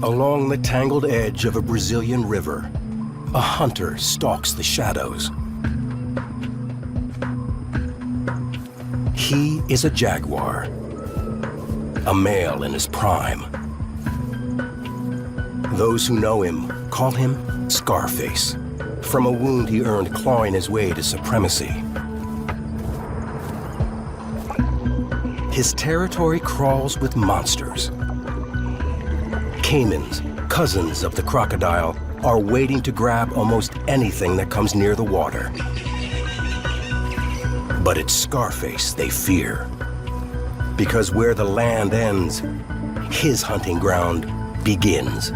Along the tangled edge of a Brazilian river, a hunter stalks the shadows. He is a jaguar, a male in his prime. Those who know him call him Scarface, from a wound he earned clawing his way to supremacy. His territory crawls with monsters. Caimans, cousins of the crocodile, are waiting to grab almost anything that comes near the water. But it's Scarface they fear, because where the land ends, his hunting ground begins.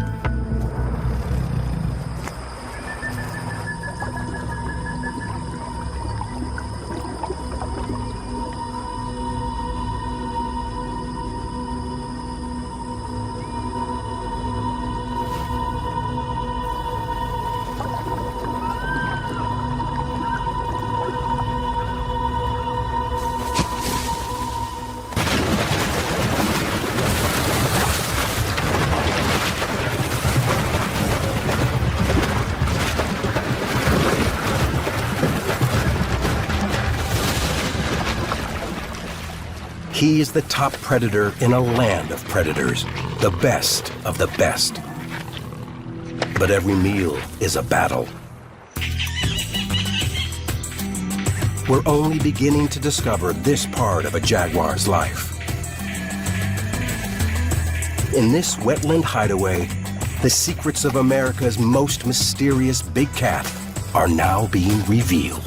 He is the top predator in a land of predators, the best of the best. But every meal is a battle. We're only beginning to discover this part of a jaguar's life. In this wetland hideaway, the secrets of America's most mysterious big cat are now being revealed.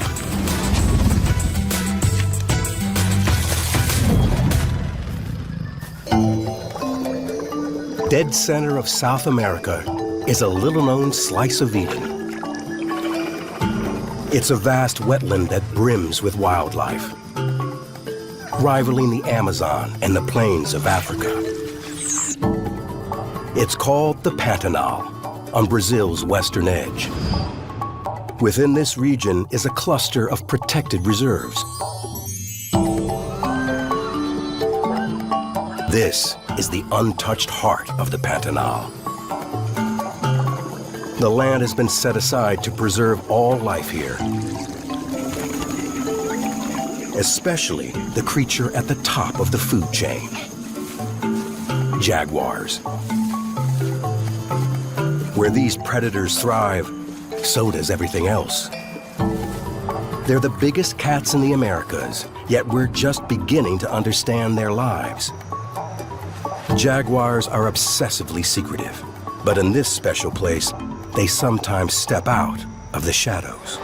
Dead center of South America is a little-known slice of Eden. It's a vast wetland that brims with wildlife, rivaling the Amazon and the plains of Africa. It's called the Pantanal, on Brazil's western edge. Within this region is a cluster of protected reserves. This is the untouched heart of the Pantanal. The land has been set aside to preserve all life here, especially the creature at the top of the food chain, jaguars. Where these predators thrive, so does everything else. They're the biggest cats in the Americas, yet we're just beginning to understand their lives. Jaguars are obsessively secretive, but in this special place, they sometimes step out of the shadows.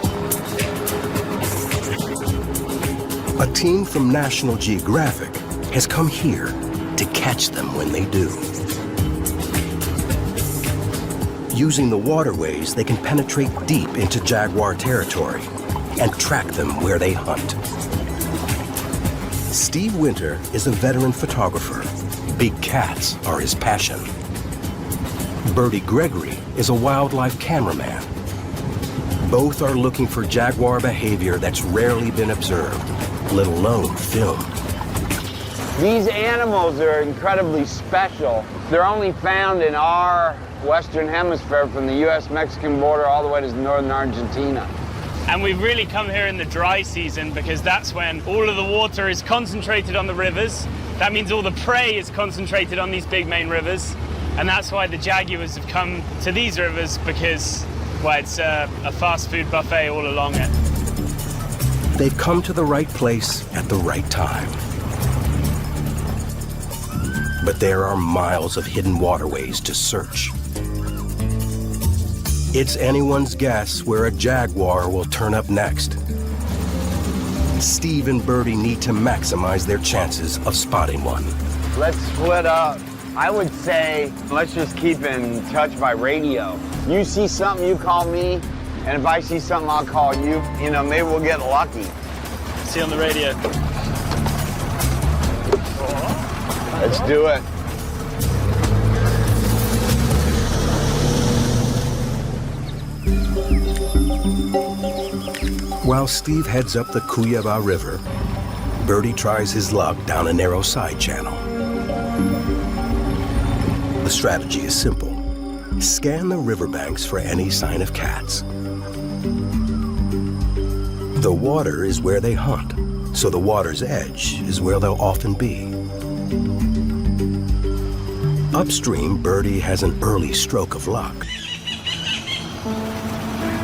A team from National Geographic has come here to catch them when they do. Using the waterways, they can penetrate deep into jaguar territory and track them where they hunt. Steve Winter is a veteran photographer. Big cats are his passion. Bertie Gregory is a wildlife cameraman. Both are looking for jaguar behavior that's rarely been observed, let alone filmed. These animals are incredibly special. They're only found in our Western Hemisphere, from the US-Mexican border all the way to northern Argentina. And we've really come here in the dry season because that's when all of the water is concentrated on the rivers. That means all the prey is concentrated on these big main rivers. And that's why the jaguars have come to these rivers, because, well, it's a fast food buffet all along it. They've come to the right place at the right time. But there are miles of hidden waterways to search. It's anyone's guess where a jaguar will turn up next. Steve and Bertie need to maximize their chances of spotting one. Let's split up. I would say let's just keep in touch by radio. You see something, you call me, and if I see something, I'll call you. You know, maybe we'll get lucky. See you on the radio. Let's do it. While Steve heads up the Cuiabá River, Bertie tries his luck down a narrow side channel. The strategy is simple. Scan the riverbanks for any sign of cats. The water is where they hunt, so the water's edge is where they'll often be. Upstream, Birdie has an early stroke of luck.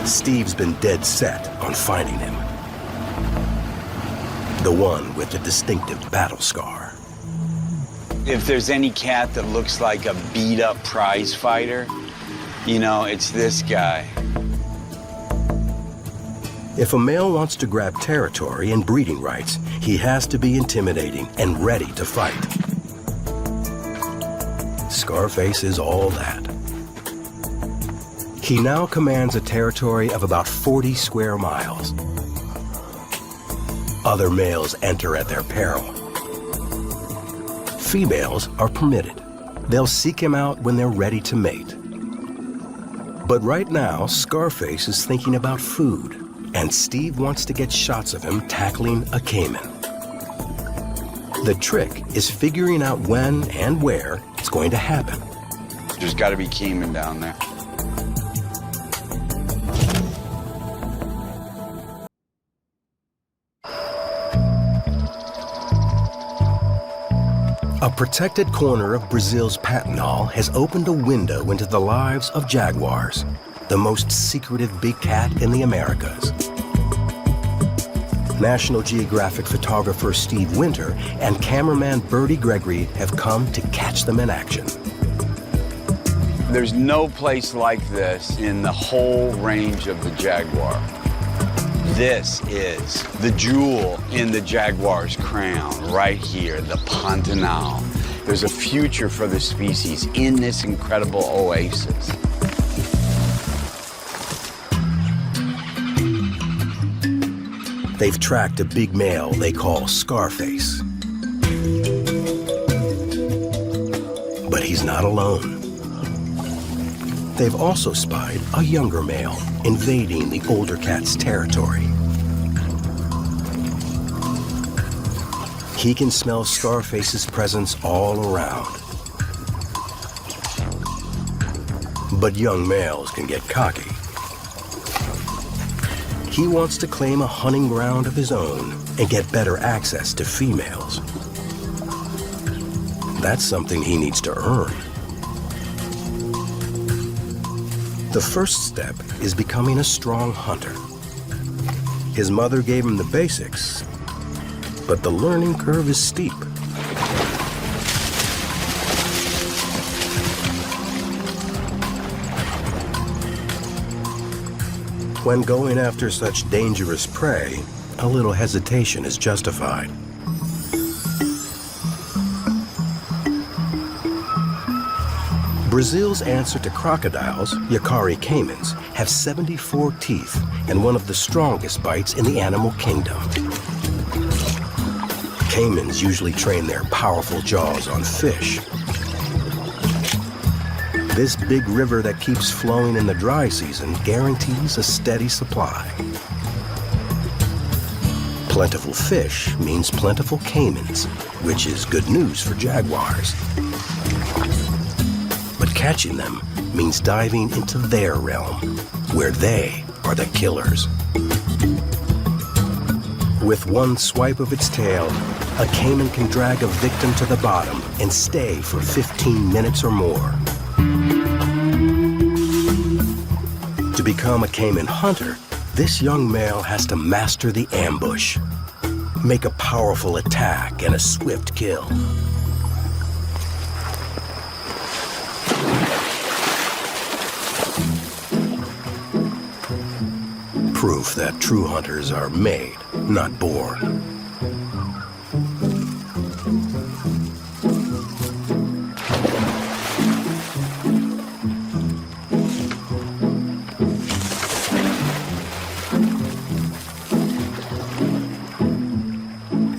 Steve's been dead set on finding him. The one with the distinctive battle scar. If there's any cat that looks like a beat-up prize fighter, you know, it's this guy. If a male wants to grab territory and breeding rights, he has to be intimidating and ready to fight. Scarface is all that. He now commands a territory of about 40 square miles. Other males enter at their peril. Females are permitted. They'll seek him out when they're ready to mate. But right now, Scarface is thinking about food, and Steve wants to get shots of him tackling a Caiman. The trick is figuring out when and where it's going to happen. There's got to be Caiman down there. A protected corner of Brazil's Pantanal has opened a window into the lives of jaguars, the most secretive big cat in the Americas. National Geographic photographer Steve Winter and cameraman Bertie Gregory have come to catch them in action. There's no place like this in the whole range of the jaguar. This is the jewel in the jaguar's crown, right here, the Pantanal. There's a future for the species in this incredible oasis. They've tracked a big male they call Scarface. But he's not alone. They've also spied a younger male invading the older cat's territory. He can smell Scarface's presence all around. But young males can get cocky. He wants to claim a hunting ground of his own and get better access to females. That's something he needs to earn. The first step is becoming a strong hunter. His mother gave him the basics, but the learning curve is steep. When going after such dangerous prey, a little hesitation is justified. Brazil's answer to crocodiles, Yacare caimans, have 74 teeth and one of the strongest bites in the animal kingdom. Caimans usually train their powerful jaws on fish. This big river that keeps flowing in the dry season guarantees a steady supply. Plentiful fish means plentiful caimans, which is good news for jaguars. But catching them means diving into their realm, where they are the killers. With one swipe of its tail, a caiman can drag a victim to the bottom and stay for 15 minutes or more. To become a caiman hunter, this young male has to master the ambush, make a powerful attack and a swift kill. Proof that true hunters are made, not born.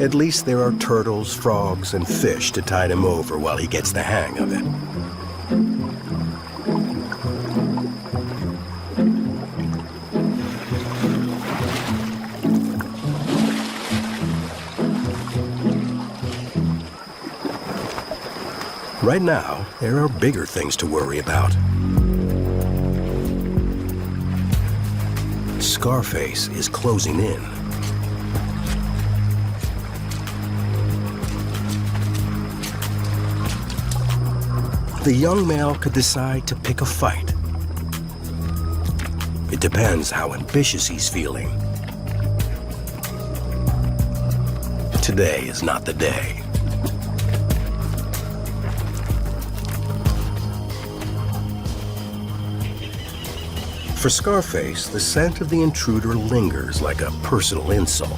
At least there are turtles, frogs, and fish to tide him over while he gets the hang of it. Right now, there are bigger things to worry about. Scarface is closing in. The young male could decide to pick a fight. It depends how ambitious he's feeling. Today is not the day. For Scarface, the scent of the intruder lingers like a personal insult.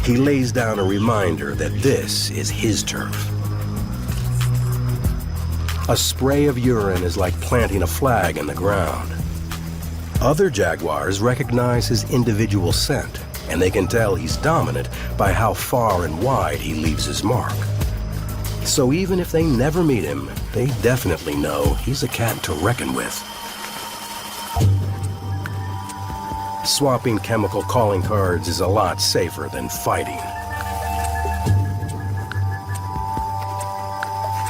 He lays down a reminder that this is his turf. A spray of urine is like planting a flag in the ground. Other jaguars recognize his individual scent, and they can tell he's dominant by how far and wide he leaves his mark. So even if they never meet him, they definitely know he's a cat to reckon with. Swapping chemical calling cards is a lot safer than fighting.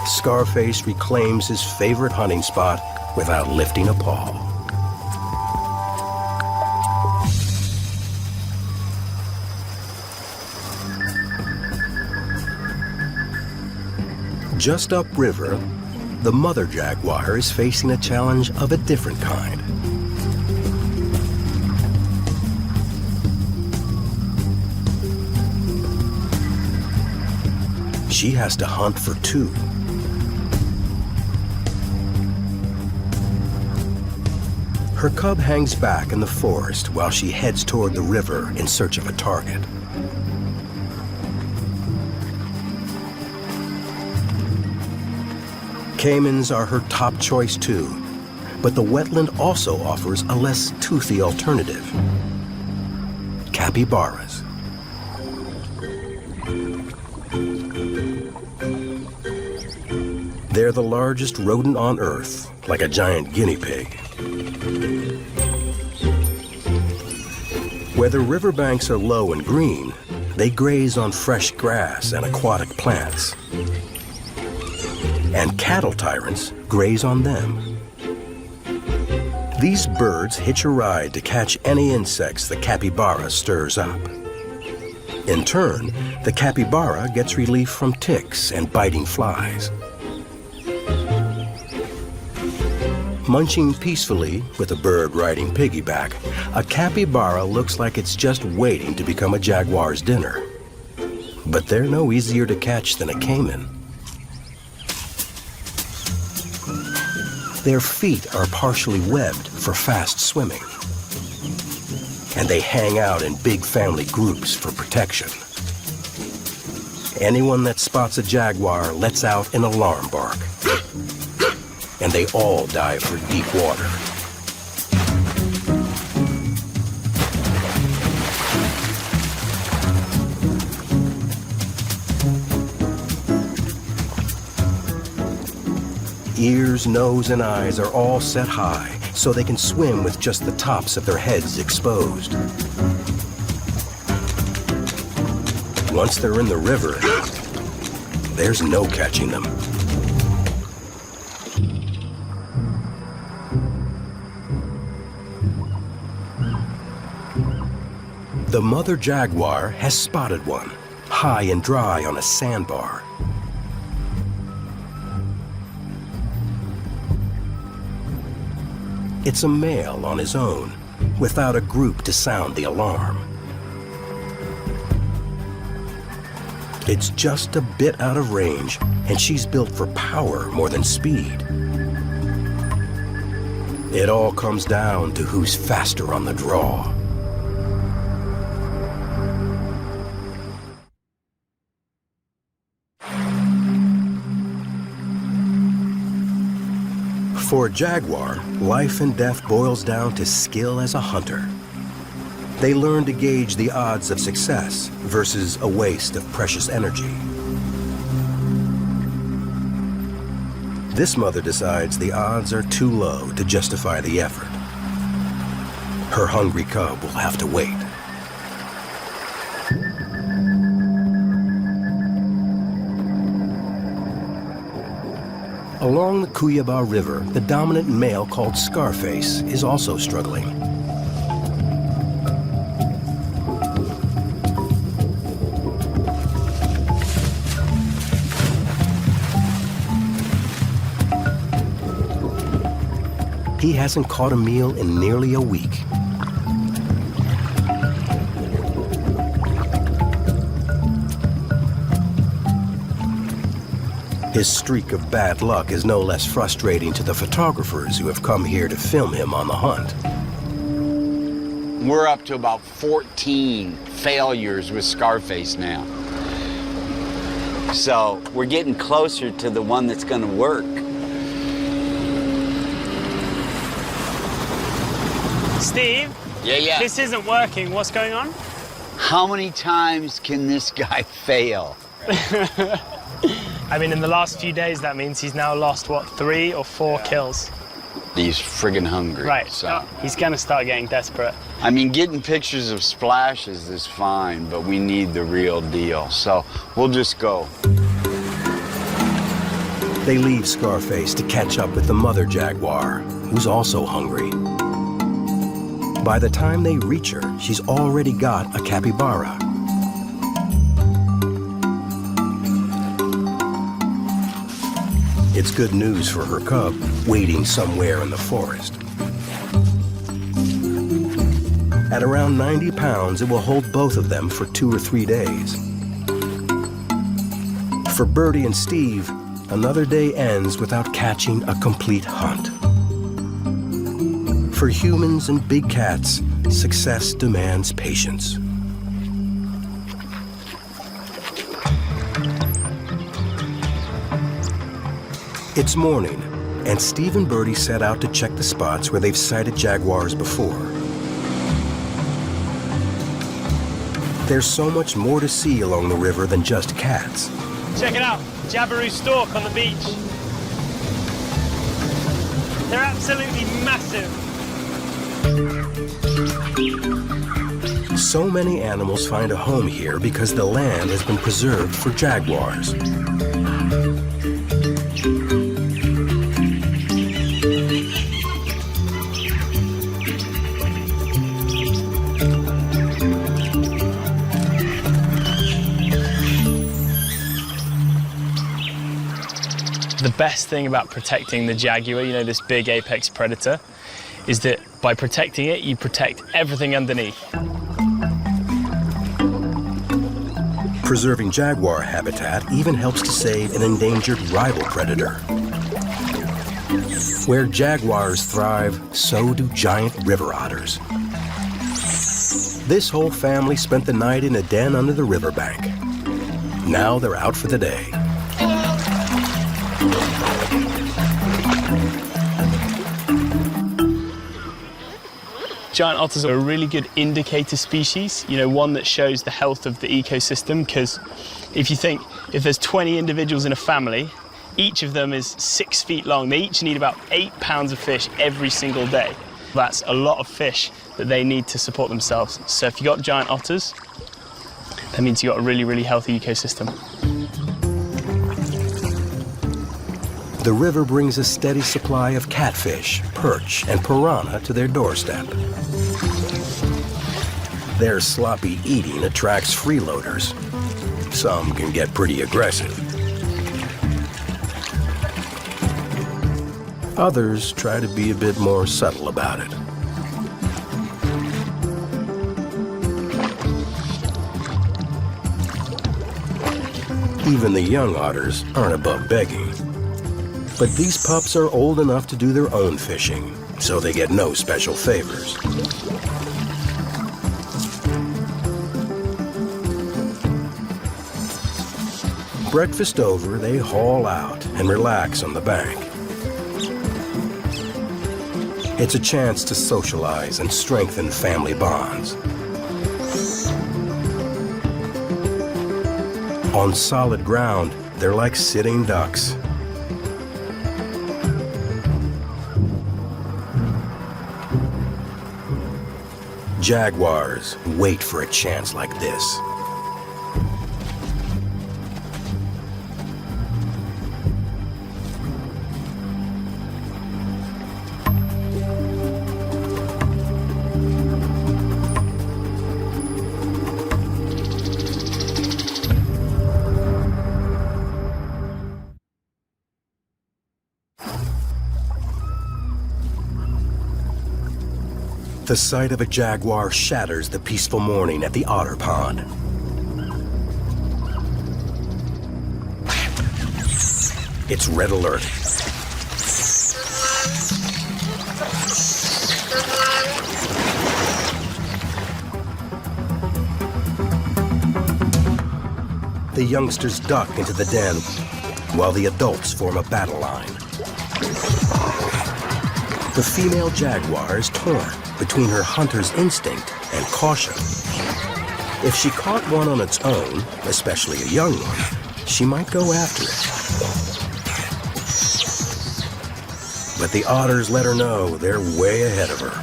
Scarface reclaims his favorite hunting spot without lifting a paw. Just upriver, the mother jaguar is facing a challenge of a different kind. She has to hunt for two. Her cub hangs back in the forest while she heads toward the river in search of a target. Caimans are her top choice too, but the wetland also offers a less toothy alternative: capybaras. They're the largest rodent on Earth, like a giant guinea pig. Whether riverbanks are low and green, they graze on fresh grass and aquatic plants. And cattle tyrants graze on them. These birds hitch a ride to catch any insects the capybara stirs up. In turn, the capybara gets relief from ticks and biting flies. Munching peacefully with a bird riding piggyback, a capybara looks like it's just waiting to become a jaguar's dinner. But they're no easier to catch than a caiman. Their feet are partially webbed for fast swimming. And they hang out in big family groups for protection. Anyone that spots a jaguar lets out an alarm bark. And they all dive for deep water. Ears, nose, and eyes are all set high, so they can swim with just the tops of their heads exposed. Once they're in the river, there's no catching them. The mother jaguar has spotted one, high and dry on a sandbar. It's a male on his own, without a group to sound the alarm. It's just a bit out of range, and she's built for power more than speed. It all comes down to who's faster on the draw. For a jaguar, life and death boils down to skill as a hunter. They learn to gauge the odds of success versus a waste of precious energy. This mother decides the odds are too low to justify the effort. Her hungry cub will have to wait. Along the Cuyaba River, the dominant male called Scarface is also struggling. he hasn't caught a meal in nearly a week. His streak of bad luck is no less frustrating to the photographers who have come here to film him on the hunt. We're up to about 14 failures with Scarface now. So we're getting closer to the one that's gonna work. Steve? Yeah. This isn't working. What's going on? How many times can this guy fail? I mean, in the last few days, that means he's now lost, what, 3 or 4 kills? He's friggin' hungry. Right, So, he's gonna start getting desperate. I mean, getting pictures of splashes is fine, but we need the real deal. So we'll just go. They leave Scarface to catch up with the mother jaguar, who's also hungry. By the time they reach her, she's already got a capybara. It's good news for her cub, waiting somewhere in the forest. At around 90 pounds, it will hold both of them for 2 or 3 days. For Birdie and Steve, another day ends without catching a complete hunt. For humans and big cats, success demands patience. It's morning, and Steve and Birdie set out to check the spots where they've sighted jaguars before. There's so much more to see along the river than just cats. Check it out, Jabiru stork on the beach. They're absolutely massive. So many animals find a home here because the land has been preserved for jaguars. The best thing about protecting the jaguar, you know, this big apex predator, is that by protecting it, you protect everything underneath. Preserving jaguar habitat even helps to save an endangered rival predator. Where jaguars thrive, so do giant river otters. This whole family spent the night in a den under the riverbank. Now they're out for the day. Giant otters are a really good indicator species, you know, one that shows the health of the ecosystem, because if you think, if there's 20 individuals in a family, each of them is 6 feet long. They each need about 8 pounds of fish every single day. That's a lot of fish that they need to support themselves. So if you've got giant otters, that means you've got a really, really healthy ecosystem. The river brings a steady supply of catfish, perch, and piranha to their doorstep. Their sloppy eating attracts freeloaders. Some can get pretty aggressive. Others try to be a bit more subtle about it. Even the young otters aren't above begging. But these pups are old enough to do their own fishing, so they get no special favors. Breakfast over, they haul out and relax on the bank. It's a chance to socialize and strengthen family bonds. On solid ground, they're like sitting ducks. Jaguars wait for a chance like this. The sight of a jaguar shatters the peaceful morning at the otter pond. It's red alert. The youngsters duck into the den while the adults form a battle line. The female jaguar is torn between her hunter's instinct and caution. If she caught one on its own, especially a young one, she might go after it. But the otters let her know they're way ahead of her.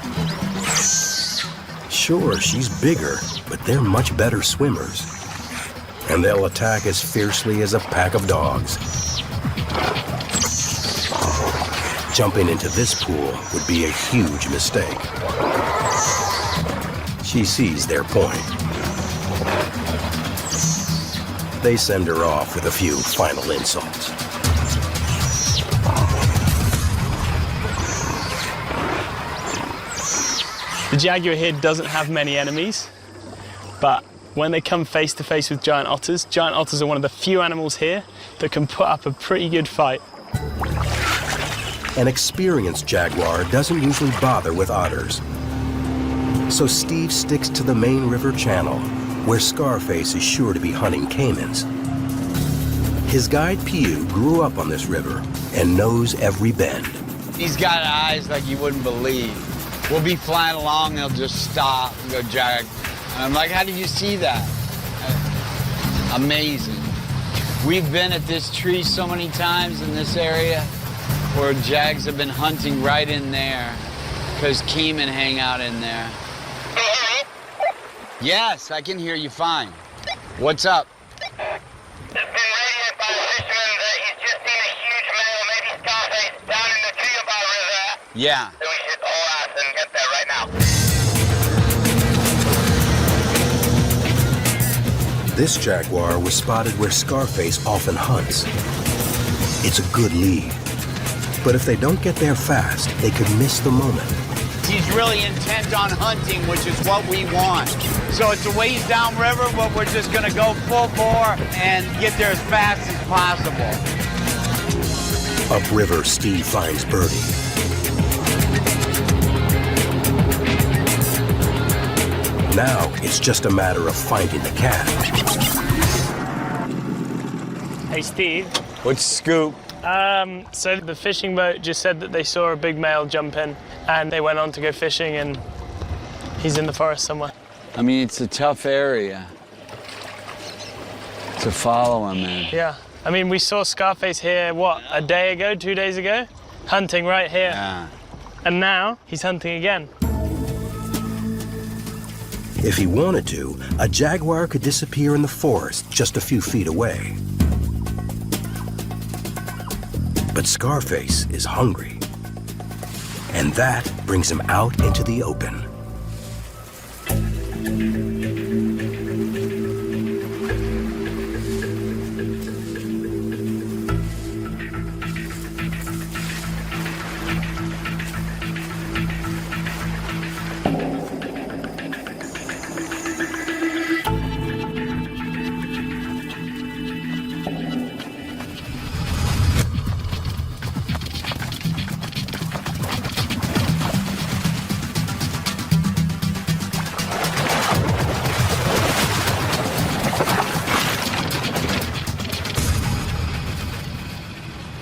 Sure, she's bigger, but they're much better swimmers. And they'll attack as fiercely as a pack of dogs. Jumping into this pool would be a huge mistake. She sees their point. They send her off with a few final insults. The jaguar here doesn't have many enemies, but when they come face to face with giant otters are one of the few animals here that can put up a pretty good fight. An experienced jaguar doesn't usually bother with otters. So Steve sticks to the main river channel, where Scarface is sure to be hunting caimans. His guide Piu grew up on this river and knows every bend. He's got eyes like you wouldn't believe. We'll be flying along, they'll just stop and go jag. And I'm like, how did you see that? Amazing. We've been at this tree so many times in this area where jags have been hunting right in there because caiman hang out in there. Yes, I can hear you fine. What's up? It's been radiated by the fisherman that he's just seen a huge male, maybe Scarface, down in the Jaguar River. Yeah. So we should all out and get there right now. This jaguar was spotted where Scarface often hunts. It's a good lead. But if they don't get there fast, they could miss the moment. He's really intent on hunting, which is what we want. So it's a ways downriver, but we're just gonna go full bore and get there as fast as possible. Upriver, Steve finds Birdie. Now it's just a matter of finding the cat. Hey, Steve. What's the scoop? So the fishing boat just said that they saw a big male jump in, and they went on to go fishing, and he's in the forest somewhere. I mean, it's a tough area to follow him in. Yeah. I mean, we saw Scarface here, what, a day ago, 2 days ago? Hunting right here. Yeah. And now he's hunting again. If he wanted to, a jaguar could disappear in the forest just a few feet away. But Scarface is hungry. And that brings him out into the open.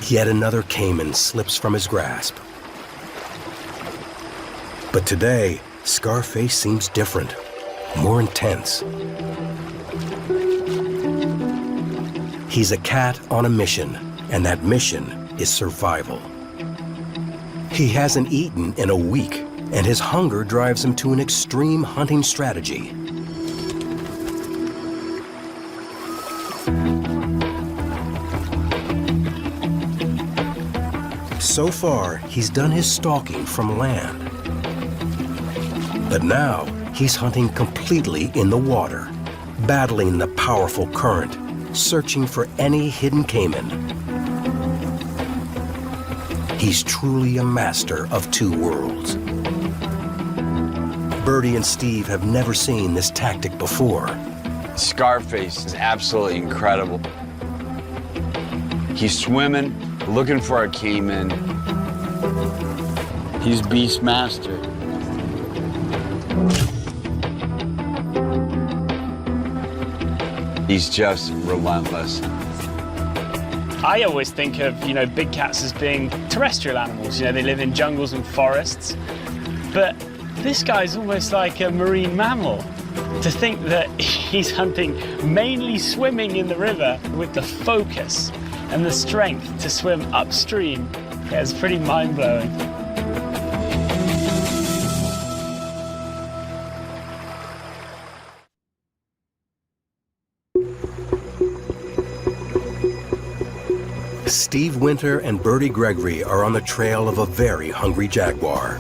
Yet another caiman slips from his grasp. But today, Scarface seems different, more intense. He's a cat on a mission, and that mission is survival. He hasn't eaten in a week, and his hunger drives him to an extreme hunting strategy. So far, he's done his stalking from land. But now, he's hunting completely in the water, battling the powerful current, searching for any hidden caiman. He's truly a master of two worlds. Birdie and Steve have never seen this tactic before. Scarface is absolutely incredible. He's swimming, looking for a caiman. He's Beastmaster. He's just relentless. I always think of, big cats as being terrestrial animals. They live in jungles and forests. But this guy's almost like a marine mammal. To think that he's hunting mainly swimming in the river with the focus and the strength to swim upstream, it's pretty mind-blowing. Steve Winter and Birdie Gregory are on the trail of a very hungry jaguar.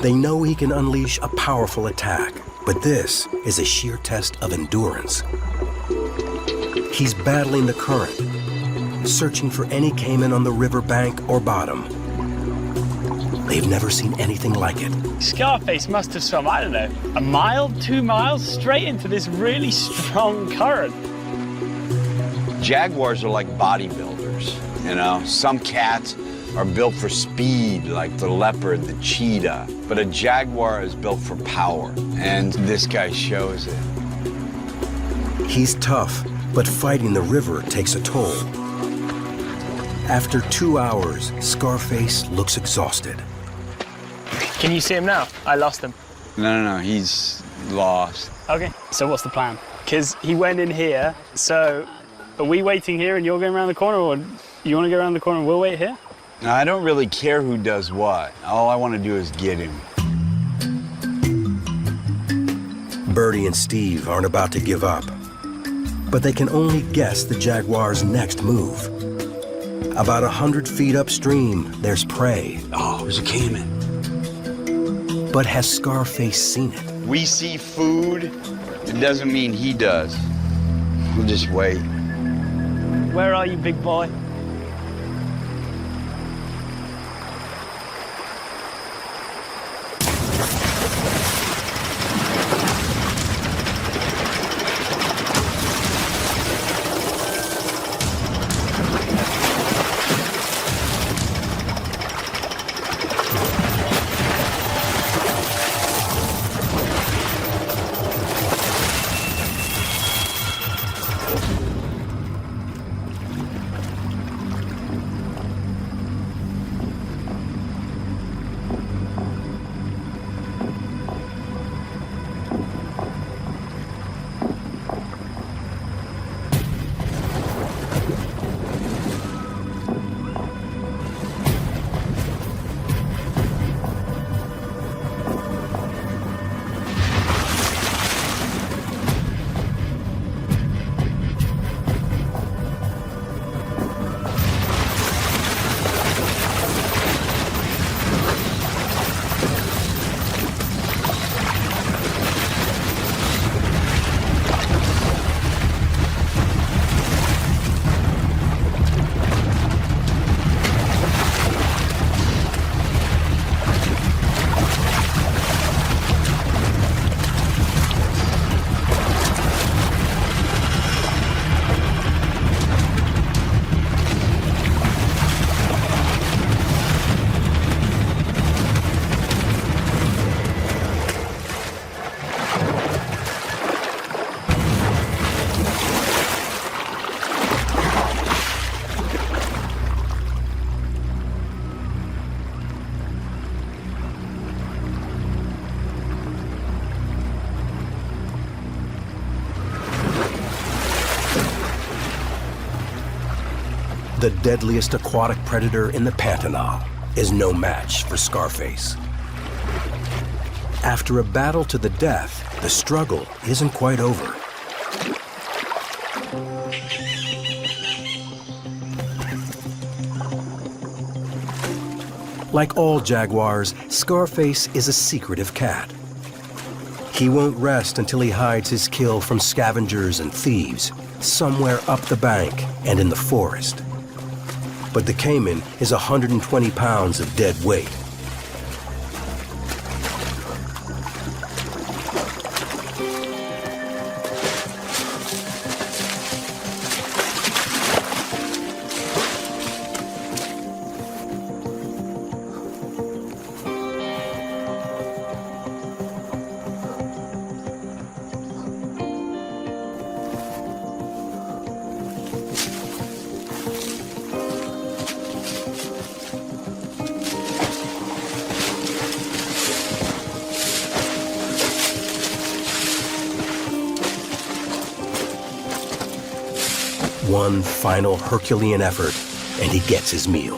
They know he can unleash a powerful attack, but this is a sheer test of endurance. He's battling the current, searching for any caiman on the river bank or bottom. They've never seen anything like it. Scarface must have swum, I don't know, a mile, 2 miles, straight into this really strong current. Jaguars are like bodybuilders, Some cats are built for speed, like the leopard, the cheetah. But a jaguar is built for power, and this guy shows it. He's tough, but fighting the river takes a toll. After 2 hours, Scarface looks exhausted. Can you see him now? I lost him. No, he's lost. Okay, so what's the plan? Because he went in here, so are we waiting here and you're going around the corner, or you want to go around the corner and we'll wait here? Now, I don't really care who does what. All I want to do is get him. Birdie and Steve aren't about to give up, but they can only guess the jaguar's next move. About 100 feet upstream, there's prey. Oh, there's a caiman. But has Scarface seen it? We see food, it doesn't mean he does. We'll just wait. Where are you, big boy? The deadliest aquatic predator in the Pantanal is no match for Scarface. After a battle to the death, the struggle isn't quite over. Like all jaguars, Scarface is a secretive cat. He won't rest until he hides his kill from scavengers and thieves, somewhere up the bank and in the forest. But the caiman is 120 pounds of dead weight. one final Herculean effort, and he gets his meal.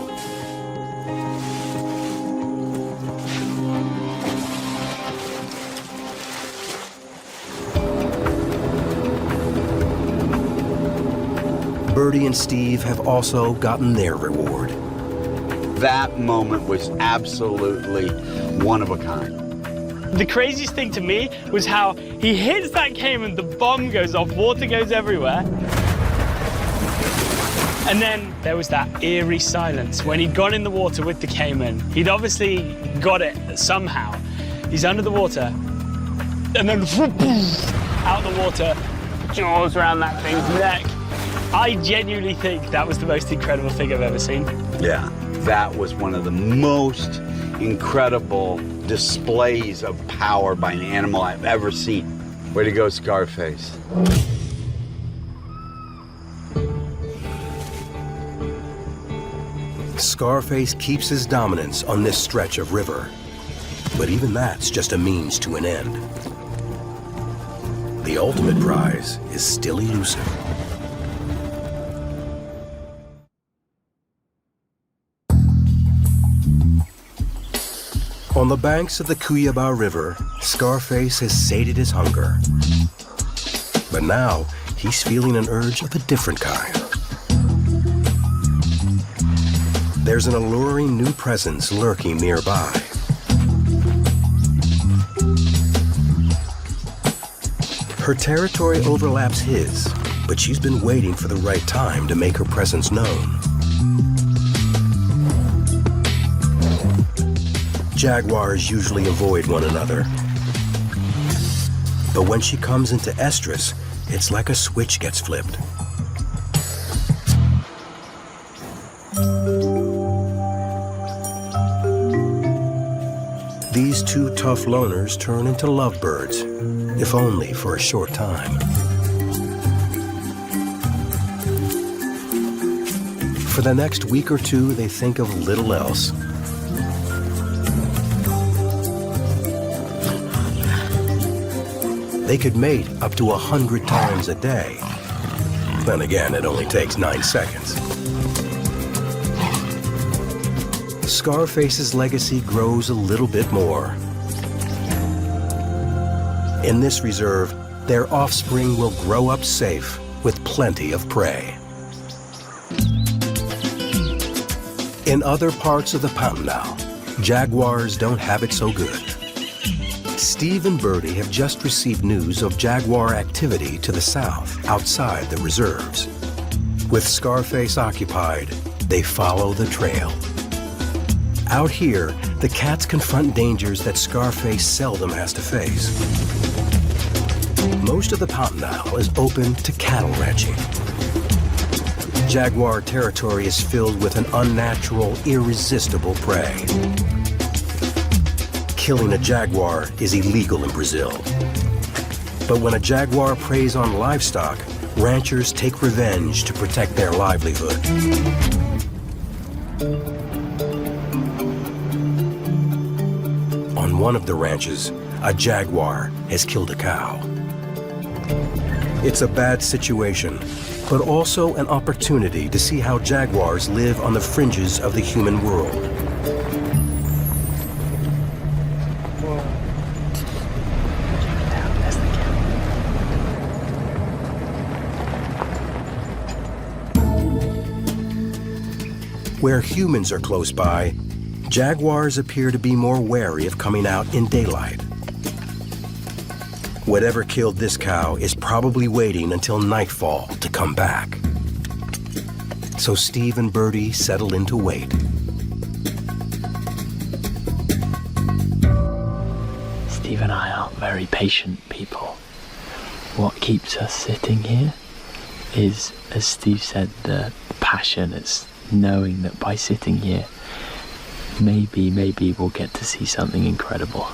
Birdie and Steve have also gotten their reward. That moment was absolutely one of a kind. The craziest thing to me was how he hits that caiman, the bomb goes off, water goes everywhere. And then there was that eerie silence. When he'd gone in the water with the caiman, he'd obviously got it somehow. He's under the water, and then out the water, jaws around that thing's neck. I genuinely think that was the most incredible thing I've ever seen. Yeah, that was one of the most incredible displays of power by an animal I've ever seen. Way to go, Scarface. Scarface keeps his dominance on this stretch of river, but even that's just a means to an end. The ultimate prize is still elusive. On the banks of the Cuyaba River, Scarface has sated his hunger. But now, he's feeling an urge of a different kind. There's an alluring new presence lurking nearby. Her territory overlaps his, but she's been waiting for the right time to make her presence known. Jaguars usually avoid one another. But when she comes into estrus, it's like a switch gets flipped. These two tough loners turn into lovebirds, if only for a short time. For the next week or two, they think of little else. They could mate up to 100 times a day. Then again, it only takes 9 seconds. Scarface's legacy grows a little bit more. In this reserve, their offspring will grow up safe with plenty of prey. In other parts of the Pantanal, jaguars don't have it so good. Steve and Birdie have just received news of jaguar activity to the south, outside the reserves. With Scarface occupied, they follow the trail. Out here, the cats confront dangers that Scarface seldom has to face. Most of the Pantanal is open to cattle ranching. Jaguar territory is filled with an unnatural, irresistible prey. Killing a jaguar is illegal in Brazil. But when a jaguar preys on livestock, ranchers take revenge to protect their livelihood. On one of the ranches, a jaguar has killed a cow. It's a bad situation, but also an opportunity to see how jaguars live on the fringes of the human world. Where humans are close by, jaguars appear to be more wary of coming out in daylight. Whatever killed this cow is probably waiting until nightfall to come back. So Steve and Birdie settle in to wait. Steve and I aren't very patient people. What keeps us sitting here is, as Steve said, the passion. It's knowing that by sitting here, maybe we'll get to see something incredible.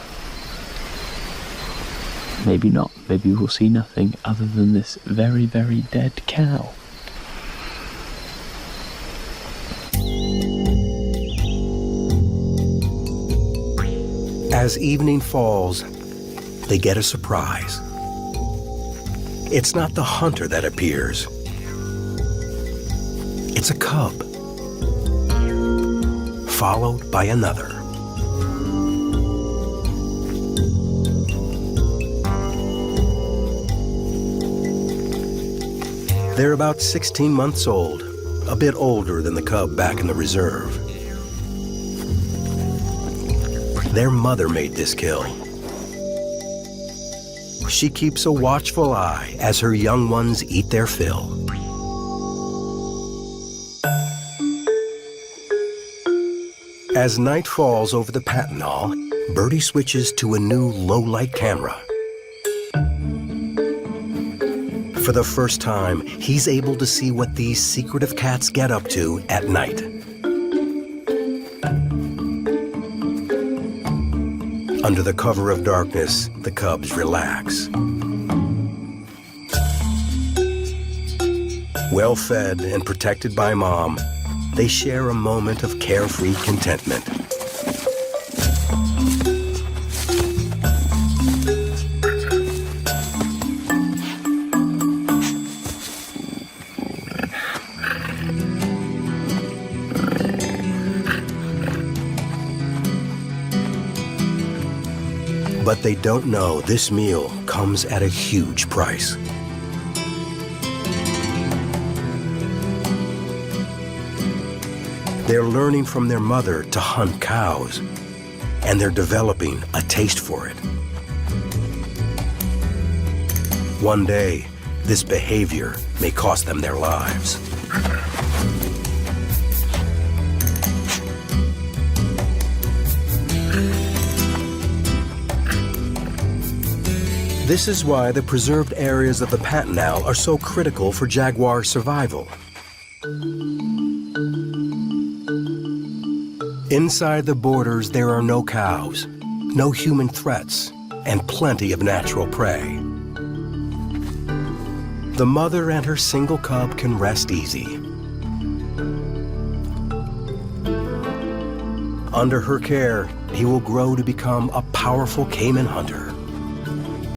Maybe not. Maybe we'll see nothing other than this very, very dead cow. As evening falls, they get a surprise. It's not the hunter that appears. It's a cub, followed by another. They're about 16 months old, a bit older than the cub back in the reserve. Their mother made this kill. She keeps a watchful eye as her young ones eat their fill. As night falls over the Patinal, Birdie switches to a new low-light camera. For the first time, he's able to see what these secretive cats get up to at night. Under the cover of darkness, the cubs relax. Well fed and protected by Mom, they share a moment of carefree contentment. But they don't know this meal comes at a huge price. They're learning from their mother to hunt cows, and they're developing a taste for it. One day, this behavior may cost them their lives. This is why the preserved areas of the Patinal are so critical for jaguar survival. Inside the borders, there are no cows, no human threats, and plenty of natural prey. The mother and her single cub can rest easy. Under her care, he will grow to become a powerful Caiman hunter.